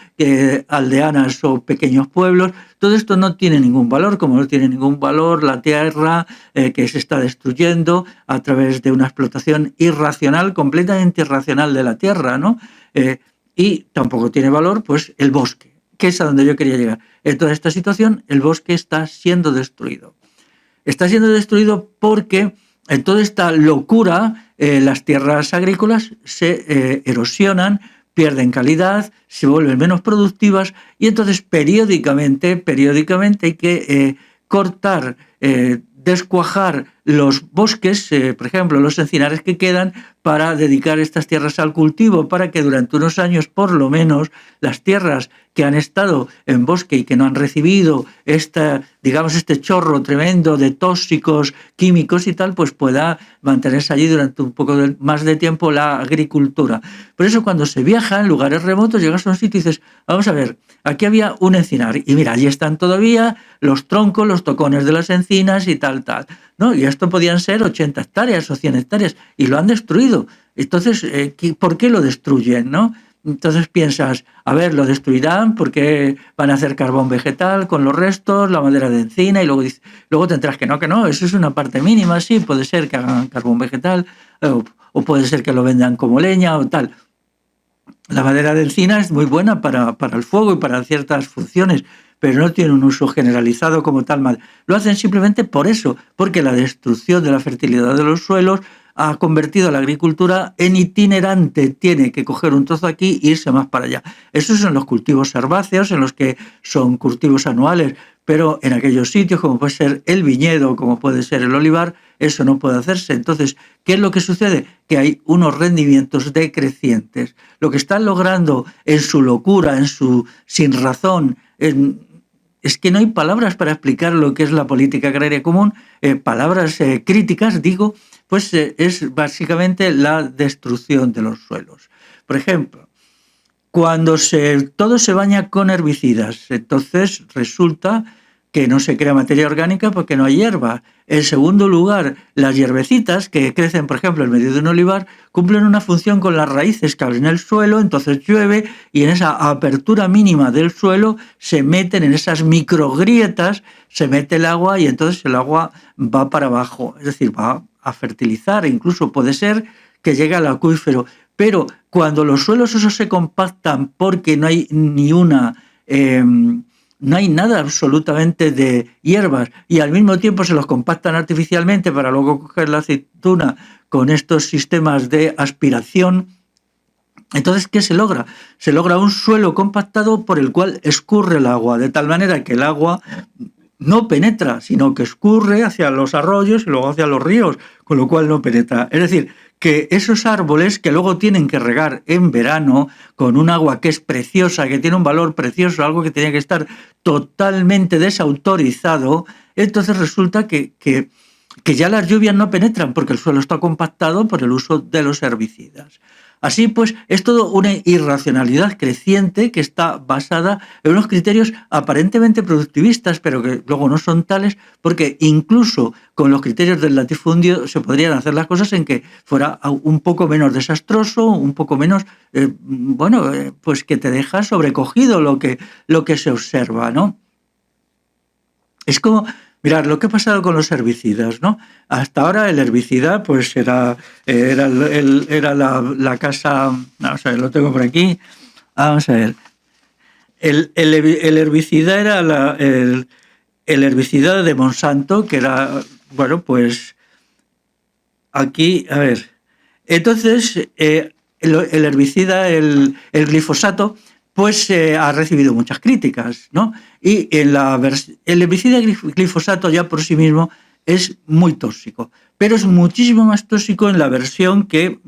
Speaker 1: aldeanas o pequeños pueblos. Todo esto no tiene ningún valor, como no tiene ningún valor la tierra que se está destruyendo a través de una explotación irracional, completamente irracional de la tierra, ¿no? Y tampoco tiene valor pues el bosque, que es a donde yo quería llegar. En toda esta situación, el bosque está siendo destruido. Está siendo destruido porque en toda esta locura las tierras agrícolas se erosionan, pierden calidad, se vuelven menos productivas y entonces periódicamente hay que cortar, descuajar los bosques, por ejemplo, los encinares que quedan, para dedicar estas tierras al cultivo, para que durante unos años, por lo menos, las tierras que han estado en bosque y que no han recibido este chorro tremendo de tóxicos, químicos y tal, pues pueda mantenerse allí durante un poco más de tiempo la agricultura. Por eso cuando se viaja en lugares remotos, llegas a un sitio y dices, vamos a ver, aquí había un encinar y mira, allí están todavía los troncos, los tocones de las encinas y tal, ¿no? Y esto podían ser 80 hectáreas o 100 hectáreas y lo han destruido. Entonces, ¿por qué lo destruyen, no? Entonces piensas, a ver, lo destruirán porque van a hacer carbón vegetal con los restos, la madera de encina, y luego te enteras que no, eso es una parte mínima, sí, puede ser que hagan carbón vegetal, o puede ser que lo vendan como leña o tal. La madera de encina es muy buena para el fuego y para ciertas funciones, pero no tiene un uso generalizado como tal. Lo hacen simplemente por eso, porque la destrucción de la fertilidad de los suelos ha convertido a la agricultura en itinerante. Tiene que coger un trozo aquí e irse más para allá. Esos son los cultivos herbáceos, en los que son cultivos anuales, pero en aquellos sitios, como puede ser el viñedo, como puede ser el olivar, eso no puede hacerse. Entonces, ¿qué es lo que sucede? Que hay unos rendimientos decrecientes. Lo que están logrando en su locura, en su sinrazón, es que no hay palabras para explicar lo que es la política agraria común, palabras críticas, digo, pues es básicamente la destrucción de los suelos. Por ejemplo, cuando todo se baña con herbicidas, entonces resulta que no se crea materia orgánica porque no hay hierba. En segundo lugar, las hierbecitas que crecen, por ejemplo, en medio de un olivar, cumplen una función con las raíces que abren el suelo, entonces llueve y en esa apertura mínima del suelo se meten en esas microgrietas, se mete el agua y entonces el agua va para abajo, es decir, va a fertilizar, incluso puede ser que llegue al acuífero. Pero cuando los suelos esos se compactan porque no hay no hay nada absolutamente de hierbas y al mismo tiempo se los compactan artificialmente para luego coger la aceituna con estos sistemas de aspiración, entonces, ¿qué se logra? Se logra un suelo compactado por el cual escurre el agua, de tal manera que el agua no penetra, sino que escurre hacia los arroyos y luego hacia los ríos, con lo cual no penetra. Es decir, que esos árboles que luego tienen que regar en verano con un agua que es preciosa, que tiene un valor precioso, algo que tenía que estar totalmente desautorizado, entonces resulta que ya las lluvias no penetran porque el suelo está compactado por el uso de los herbicidas. Así pues, es todo una irracionalidad creciente que está basada en unos criterios aparentemente productivistas, pero que luego no son tales, porque incluso con los criterios del latifundio se podrían hacer las cosas en que fuera un poco menos desastroso, un poco menos, pues que te deja sobrecogido lo que se observa, ¿no? Es como, mirad, lo que ha pasado con los herbicidas, ¿no? Hasta ahora el herbicida, pues era la casa, vamos a ver, lo tengo por aquí, vamos a ver, el herbicida era el herbicida de Monsanto, que era, bueno, pues aquí, a ver, entonces el herbicida, el glifosato, pues ha recibido muchas críticas, ¿no? Y el herbicida glifosato ya por sí mismo es muy tóxico, pero es muchísimo más tóxico en la versión que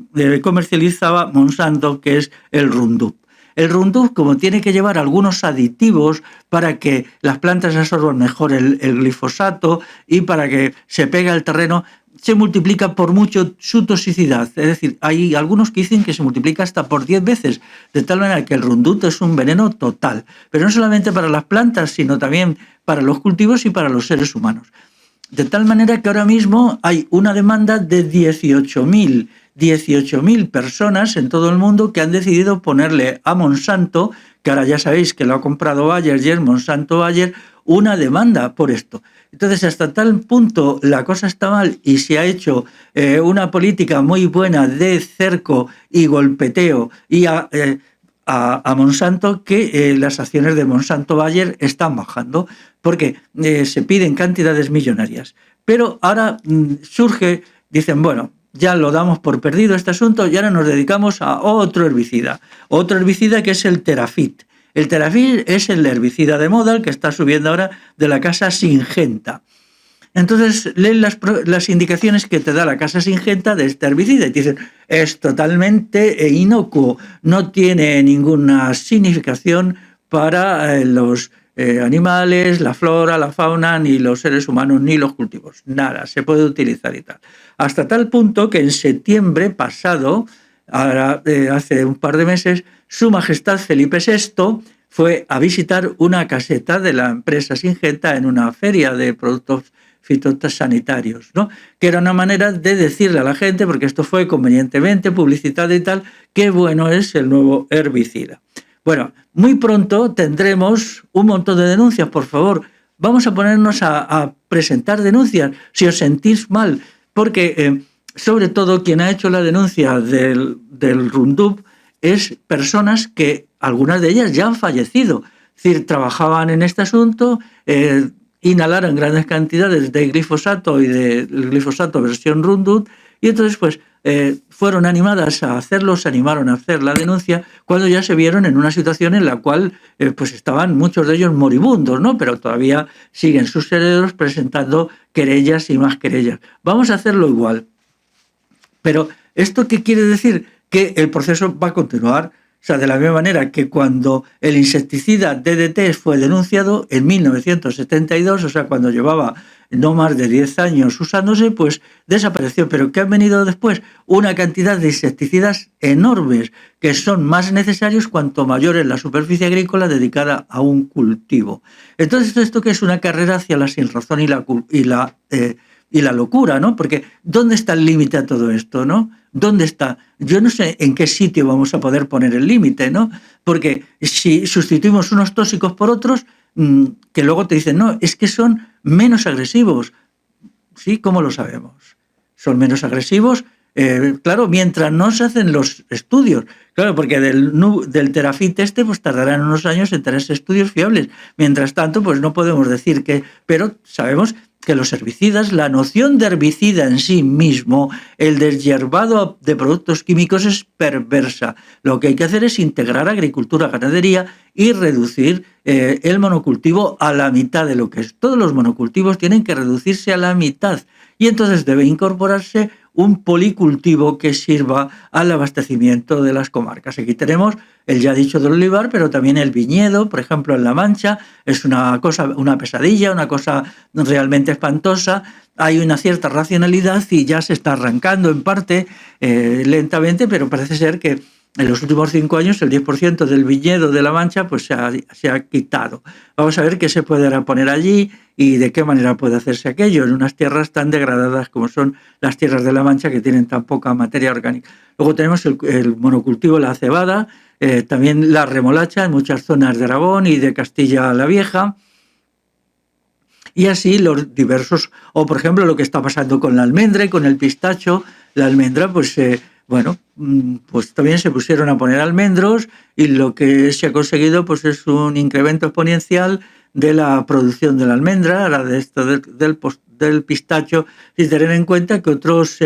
Speaker 1: comercializaba Monsanto, que es el Roundup. El Roundup, como tiene que llevar algunos aditivos para que las plantas absorban mejor el glifosato y para que se pegue al terreno, se multiplica por mucho su toxicidad. Es decir, hay algunos que dicen que se multiplica hasta por 10 veces, de tal manera que el Roundup es un veneno total, pero no solamente para las plantas, sino también para los cultivos y para los seres humanos. De tal manera que ahora mismo hay una demanda de 18.000 personas en todo el mundo que han decidido ponerle a Monsanto, que ahora ya sabéis que lo ha comprado Bayer y es Monsanto Bayer, una demanda por esto. Entonces, hasta tal punto la cosa está mal y se ha hecho una política muy buena de cerco y golpeteo y a Monsanto que las acciones de Monsanto Bayer están bajando porque se piden cantidades millonarias. Pero ahora dicen, bueno, ya lo damos por perdido este asunto y ahora nos dedicamos a otro herbicida que es el Terafit. El Terafit es el herbicida de moda, el que está subiendo ahora de la casa Syngenta. Entonces leen las indicaciones que te da la casa Syngenta de este herbicida y te dicen, es totalmente inocuo, no tiene ninguna significación para los animales, la flora, la fauna, ni los seres humanos, ni los cultivos. Nada, se puede utilizar y tal. Hasta tal punto que en septiembre pasado, ahora, hace un par de meses, Su Majestad Felipe VI fue a visitar una caseta de la empresa Syngenta en una feria de productos fitosanitarios, ¿no? Que era una manera de decirle a la gente, porque esto fue convenientemente publicitado y tal, qué bueno es el nuevo herbicida. Bueno, muy pronto tendremos un montón de denuncias, por favor. Vamos a ponernos a presentar denuncias si os sentís mal, porque sobre todo quien ha hecho la denuncia del Roundup es personas que algunas de ellas ya han fallecido. Es decir, trabajaban en este asunto, inhalaron grandes cantidades de glifosato y del glifosato versión Roundup y entonces pues fueron animadas a hacerlo, se animaron a hacer la denuncia cuando ya se vieron en una situación en la cual pues estaban muchos de ellos moribundos, ¿no? Pero todavía siguen sus herederos presentando querellas y más querellas. Vamos a hacerlo igual. Pero ¿esto qué quiere decir? Que el proceso va a continuar. O sea, de la misma manera que cuando el insecticida DDT fue denunciado en 1972, o sea, cuando llevaba no más de 10 años usándose, pues desapareció. Pero ¿qué han venido después? Una cantidad de insecticidas enormes que son más necesarios cuanto mayor es la superficie agrícola dedicada a un cultivo. Entonces, ¿esto qué es? Una carrera hacia la sinrazón y la locura, ¿no? Porque ¿dónde está el límite a todo esto, no? ¿Dónde está? Yo no sé en qué sitio vamos a poder poner el límite, ¿no? Porque si sustituimos unos tóxicos por otros, que luego te dicen, no, es que son menos agresivos. ¿Sí? ¿Cómo lo sabemos? Son menos agresivos, claro, mientras no se hacen los estudios. Claro, porque del Terafit pues tardarán unos años en tenerse estudios fiables. Mientras tanto, pues no podemos decir que... Pero sabemos que los herbicidas, la noción de herbicida en sí mismo, el deshierbado de productos químicos es perversa. Lo que hay que hacer es integrar agricultura, ganadería y reducir el monocultivo a la mitad de lo que es. Todos los monocultivos tienen que reducirse a la mitad y entonces debe incorporarse un policultivo que sirva al abastecimiento de las comarcas. Aquí tenemos el ya dicho del olivar, pero también el viñedo, por ejemplo, en La Mancha, es una pesadilla, una cosa realmente espantosa. Hay una cierta racionalidad y ya se está arrancando en parte, lentamente, pero parece ser que en los últimos 5 años el 10% del viñedo de La Mancha pues se ha quitado. Vamos a ver qué se puede poner allí y de qué manera puede hacerse aquello en unas tierras tan degradadas como son las tierras de La Mancha, que tienen tan poca materia orgánica. Luego tenemos el monocultivo, la cebada, también la remolacha en muchas zonas de Aragón y de Castilla la Vieja. Y así los diversos, o por ejemplo lo que está pasando con la almendra y con el pistacho. La almendra, pues bueno, pues también se pusieron a poner almendros y lo que se ha conseguido pues es un incremento exponencial de la producción de la almendra, ahora de esto del pistacho, y tener en cuenta que otros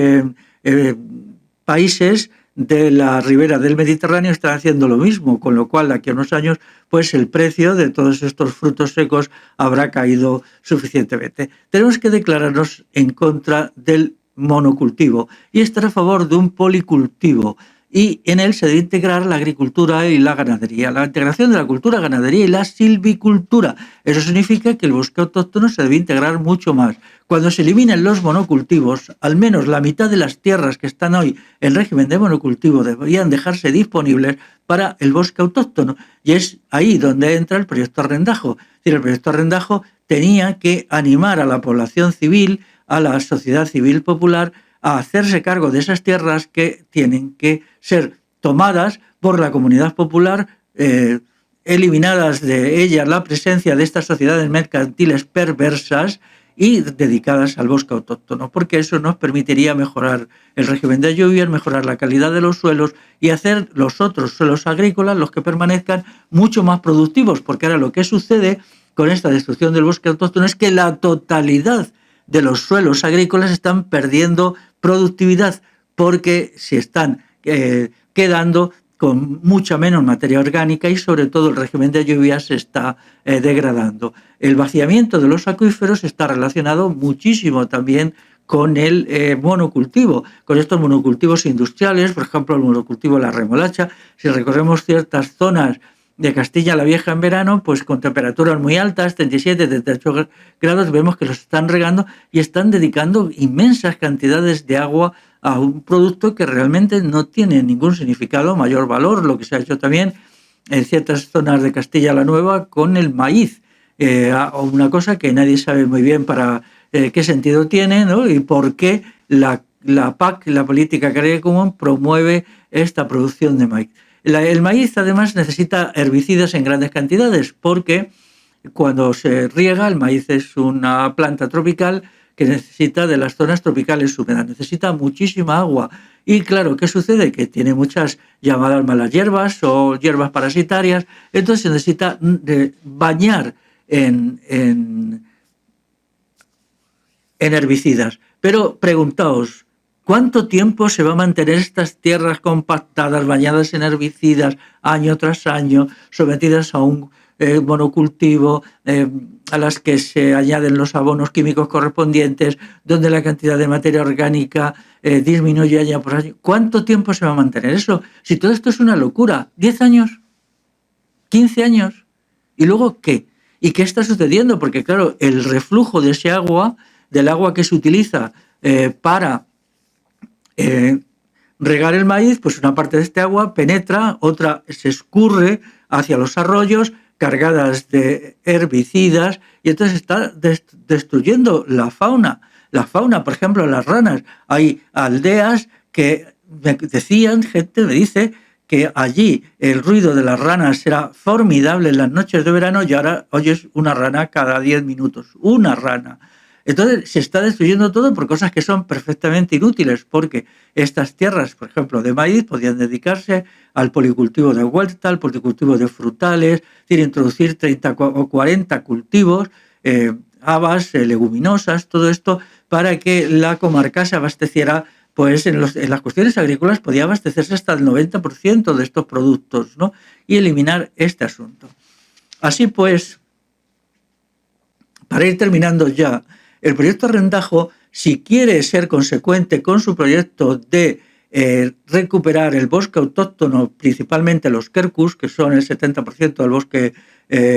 Speaker 1: países de la ribera del Mediterráneo están haciendo lo mismo, con lo cual de aquí a unos años pues el precio de todos estos frutos secos habrá caído suficientemente. Tenemos que declararnos en contra del monocultivo y estar a favor de un policultivo. y en él se debe integrar la agricultura y la ganadería, la integración de la cultura, ganadería y la silvicultura. Eso significa que el bosque autóctono se debe integrar mucho más. Cuando se eliminen los monocultivos, al menos la mitad de las tierras que están hoy en régimen de monocultivo deberían dejarse disponibles para el bosque autóctono. Y es ahí donde entra el proyecto Arrendajo. Es decir, el proyecto Arrendajo tenía que animar a la población civil, a la sociedad civil popular, a hacerse cargo de esas tierras que tienen que ser tomadas por la comunidad popular, eliminadas de ellas la presencia de estas sociedades mercantiles perversas y dedicadas al bosque autóctono, porque eso nos permitiría mejorar el régimen de lluvias, mejorar la calidad de los suelos y hacer los otros suelos agrícolas, los que permanezcan, mucho más productivos, porque ahora lo que sucede con esta destrucción del bosque autóctono es que la totalidad de los suelos agrícolas están perdiendo productividad porque se están quedando con mucha menos materia orgánica y sobre todo el régimen de lluvias se está degradando. El vaciamiento de los acuíferos está relacionado muchísimo también con el monocultivo, con estos monocultivos industriales, por ejemplo el monocultivo de la remolacha. Si recorremos ciertas zonas de Castilla la Vieja en verano, pues con temperaturas muy altas, 37, 38 grados, vemos que los están regando y están dedicando inmensas cantidades de agua a un producto que realmente no tiene ningún significado, mayor valor, lo que se ha hecho también en ciertas zonas de Castilla la Nueva con el maíz, una cosa que nadie sabe muy bien para qué sentido tiene, ¿no? Y por qué la PAC, la Política Agraria Común, promueve esta producción de maíz. El maíz además necesita herbicidas en grandes cantidades porque cuando se riega, el maíz es una planta tropical que necesita de las zonas tropicales húmedas, necesita muchísima agua. Y claro, ¿qué sucede? Que tiene muchas llamadas malas hierbas o hierbas parasitarias, entonces se necesita bañar en herbicidas. Pero preguntaos, ¿cuánto tiempo se va a mantener estas tierras compactadas, bañadas en herbicidas, año tras año, sometidas a un monocultivo, a las que se añaden los abonos químicos correspondientes, donde la cantidad de materia orgánica disminuye año por año? ¿Cuánto tiempo se va a mantener eso? Si todo esto es una locura, ¿10 años? ¿15 años? ¿Y luego qué? ¿Y qué está sucediendo? Porque claro, el reflujo de ese agua, del agua que se utiliza para regar el maíz, pues una parte de este agua penetra, otra se escurre hacia los arroyos cargadas de herbicidas y entonces está destruyendo la fauna. La fauna, por ejemplo, las ranas. Hay aldeas que me decían, gente me dice que allí el ruido de las ranas era formidable en las noches de verano y ahora oyes una rana cada 10 minutos. Una rana. Entonces se está destruyendo todo por cosas que son perfectamente inútiles, porque estas tierras, por ejemplo, de maíz, podían dedicarse al policultivo de huerta, al policultivo de frutales, es decir, introducir 30 o 40 cultivos, habas, leguminosas, todo esto, para que la comarca se abasteciera, pues en las cuestiones agrícolas podía abastecerse hasta el 90% de estos productos, ¿no? Y eliminar este asunto. Así pues, para ir terminando ya, el proyecto Arrendajo, si quiere ser consecuente con su proyecto de recuperar el bosque autóctono, principalmente los quercus, que son el 70% del bosque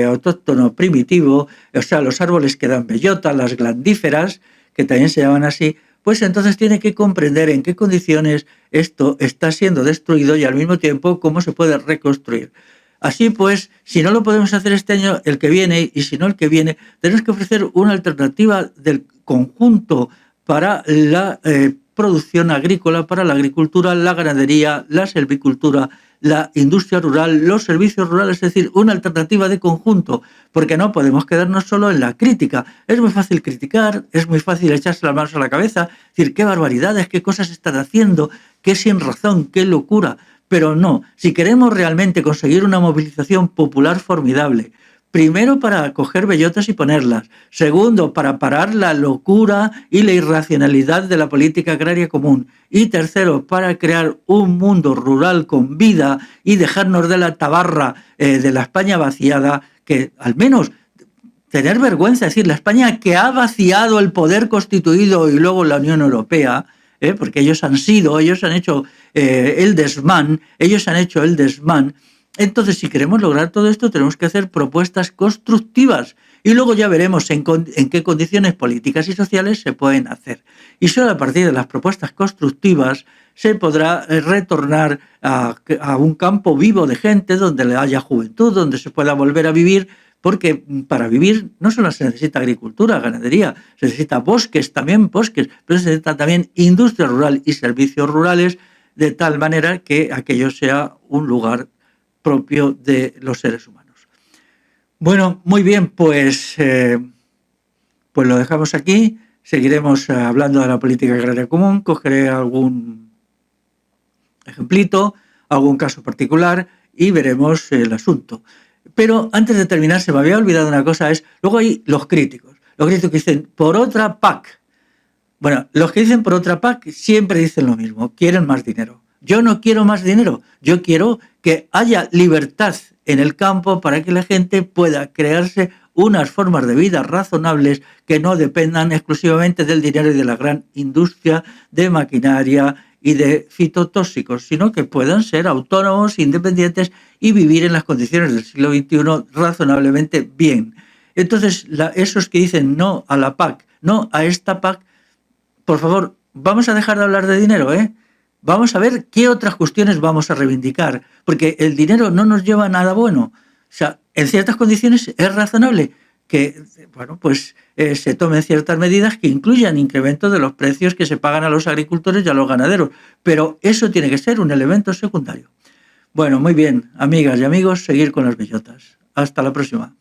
Speaker 1: autóctono primitivo, o sea, los árboles que dan bellota, las glandíferas, que también se llaman así, pues entonces tiene que comprender en qué condiciones esto está siendo destruido y al mismo tiempo cómo se puede reconstruir. Así pues, si no lo podemos hacer este año, el que viene, y si no el que viene, tenemos que ofrecer una alternativa del conjunto para la producción agrícola, para la agricultura, la ganadería, la silvicultura, la industria rural, los servicios rurales, es decir, una alternativa de conjunto, porque no podemos quedarnos solo en la crítica. Es muy fácil criticar, es muy fácil echarse las manos a la cabeza, decir qué barbaridades, qué cosas están haciendo, qué sin razón, qué locura. Pero no, si queremos realmente conseguir una movilización popular formidable, primero para coger bellotas y ponerlas, segundo para parar la locura y la irracionalidad de la política agraria común y tercero para crear un mundo rural con vida y dejarnos de la tabarra de la España vaciada, que al menos tener vergüenza, es decir, la España que ha vaciado el poder constituido y luego la Unión Europea, porque ellos han hecho el desmán, Entonces, si queremos lograr todo esto, tenemos que hacer propuestas constructivas y luego ya veremos en qué condiciones políticas y sociales se pueden hacer. Y solo a partir de las propuestas constructivas se podrá retornar a un campo vivo de gente donde haya juventud, donde se pueda volver a vivir, porque para vivir no solo se necesita agricultura, ganadería, se necesita bosques, pero se necesita también industria rural y servicios rurales, de tal manera que aquello sea un lugar propio de los seres humanos. Bueno, muy bien, pues lo dejamos aquí. Seguiremos hablando de la política agraria común. Cogeré algún ejemplito, algún caso particular y veremos el asunto. Pero antes de terminar, se me había olvidado una cosa, luego hay los críticos que dicen, por otra PAC. Bueno, los que dicen por otra PAC siempre dicen lo mismo, quieren más dinero. Yo no quiero más dinero, yo quiero que haya libertad en el campo para que la gente pueda crearse unas formas de vida razonables que no dependan exclusivamente del dinero y de la gran industria de maquinaria y de fitotóxicos, sino que puedan ser autónomos, independientes y vivir en las condiciones del siglo XXI razonablemente bien. Entonces, esos que dicen no a la PAC, no a esta PAC, por favor, vamos a dejar de hablar de dinero, Vamos a ver qué otras cuestiones vamos a reivindicar, porque el dinero no nos lleva a nada bueno. O sea, en ciertas condiciones es razonable que se tomen ciertas medidas que incluyan incremento de los precios que se pagan a los agricultores y a los ganaderos, pero eso tiene que ser un elemento secundario. Bueno, muy bien, amigas y amigos, seguir con las bellotas. Hasta la próxima.